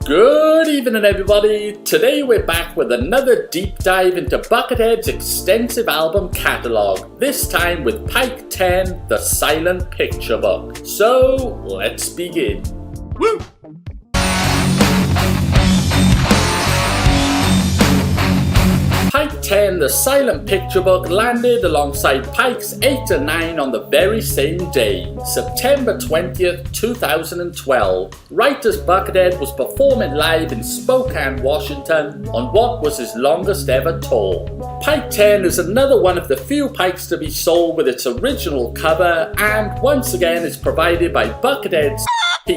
Good evening everybody, today we're back with another deep dive into Buckethead's extensive album catalogue, this time with Pike 10, The Silent Picture Book. So, let's begin. Woo! Pike 10, The Silent Picture Book landed alongside Pike's 8 and 9 on the very same day, September 20th, 2012, right as Buckethead was performing live in Spokane, Washington on what was his longest ever tour. Pike 10 is another one of the few Pikes to be sold with its original cover, and once again is provided by Buckethead's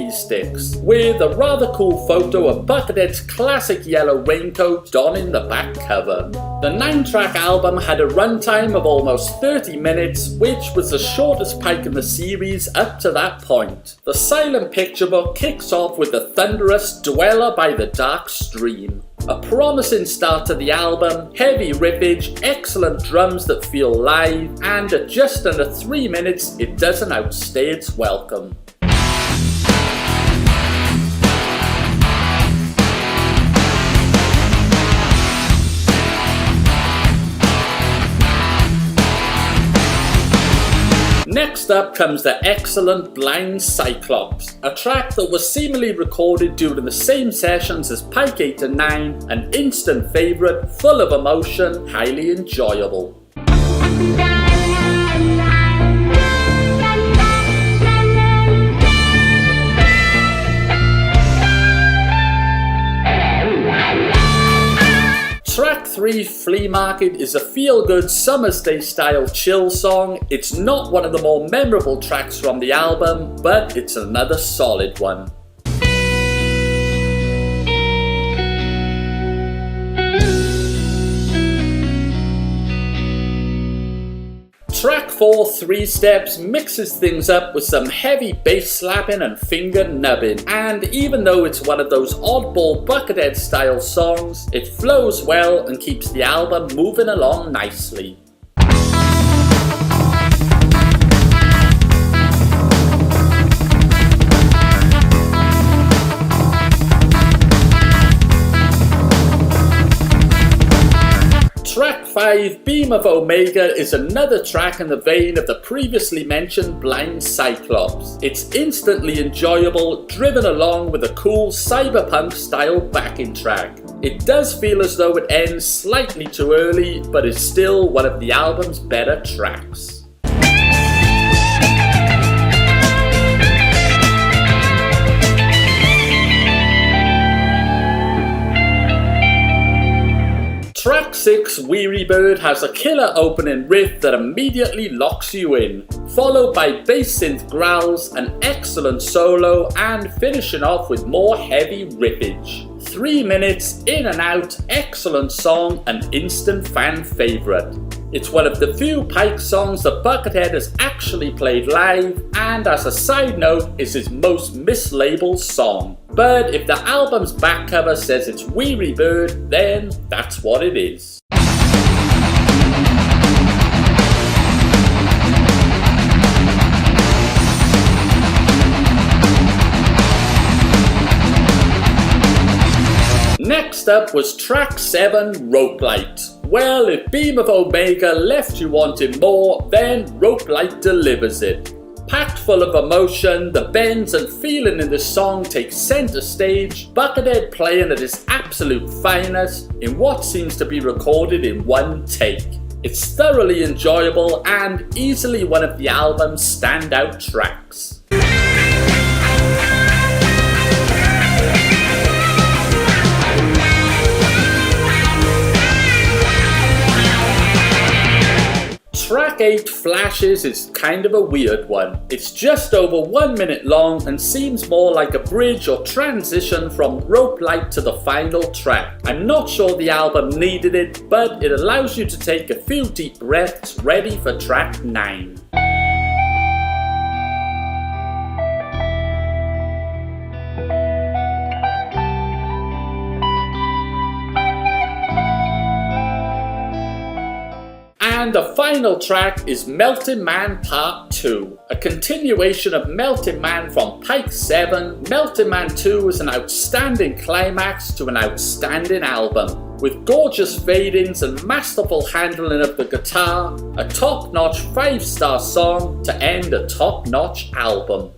Sticks, with a rather cool photo of Buckethead's classic yellow raincoat donning the back cover. The 9-track album had a runtime of almost 30 minutes, which was the shortest Pike in the series up to that point. The Silent Picture Book kicks off with the thunderous Dweller by the Dark Stream. A promising start to the album, heavy riffage, excellent drums that feel live, and at just under 3 minutes it doesn't outstay its welcome. Next up comes the excellent Blind Cyclops, a track that was seemingly recorded during the same sessions as Pike 8 and 9, an instant favourite, full of emotion, highly enjoyable. Track 3, Flea Market, is a feel-good Summer's Day style chill song. It's not one of the more memorable tracks from the album, but it's another solid one. Track 4, 3 Steps, mixes things up with some heavy bass slapping and finger nubbing, and even though it's one of those oddball Buckethead style songs, it flows well and keeps the album moving along nicely. Track 5, Beam of Omega, is another track in the vein of the previously mentioned Blind Cyclops. It's instantly enjoyable, driven along with a cool cyberpunk style backing track. It does feel as though it ends slightly too early, but is still one of the album's better tracks. Track 6, Whiribird, has a killer opening riff that immediately locks you in, followed by bass synth growls, an excellent solo, and finishing off with more heavy riffage. 3 minutes, in and out, excellent song, an instant fan favourite. It's one of the few Pike songs that Buckethead has actually played live, and as a side note, is his most mislabeled song. But if the album's back cover says it's Whiribird, then that's what it is. Next up was track 7, Rope Light. Well, if Beam of Omega left you wanting more, then Rope Light delivers it. Packed full of emotion, the bends and feeling in this song take centre stage, Buckethead playing at his absolute finest in what seems to be recorded in one take. It's thoroughly enjoyable and easily one of the album's standout tracks. Track 8, Flashes, is kind of a weird one. It's just over 1 minute long and seems more like a bridge or transition from Rope Light to the final track. I'm not sure the album needed it, but it allows you to take a few deep breaths ready for track 9. And the final track is Melting Man Part 2, A continuation of Melting Man from Pike 7, Melting Man 2 is an outstanding climax to an outstanding album, with gorgeous fade-ins and masterful handling of the guitar, a top-notch 5-star song to end a top-notch album.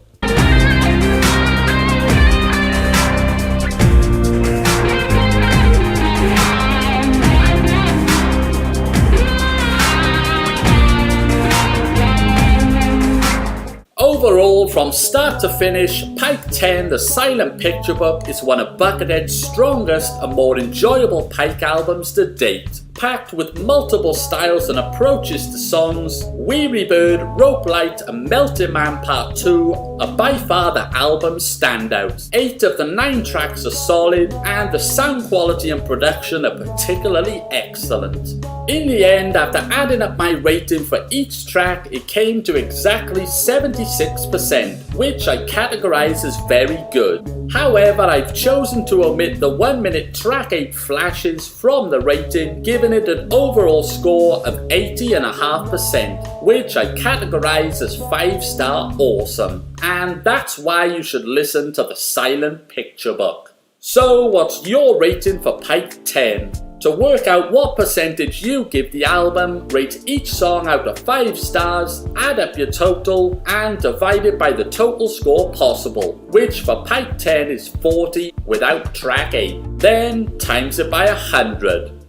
Overall, from start to finish, Pike 10, The Silent Picture Book, is one of Buckethead's strongest and more enjoyable Pike albums to date. Packed with multiple styles and approaches to songs, Whiribird, Rope Light and Melting Man Part 2 are by far the album's standouts. 8 of the 9 tracks are solid, and the sound quality and production are particularly excellent. In the end, after adding up my rating for each track, it came to exactly 76%, which I categorize as very good. However, I've chosen to omit the 1-minute track 8 flashes from the rating, giving it an overall score of 80.5%, which I categorize as 5-star awesome. And that's why you should listen to The Silent Picture Book. So, what's your rating for Pike 10? To work out what percentage you give the album, rate each song out of 5 stars, add up your total, and divide it by the total score possible, which for Pike 10 is 40 without track 8. Then times it by 100.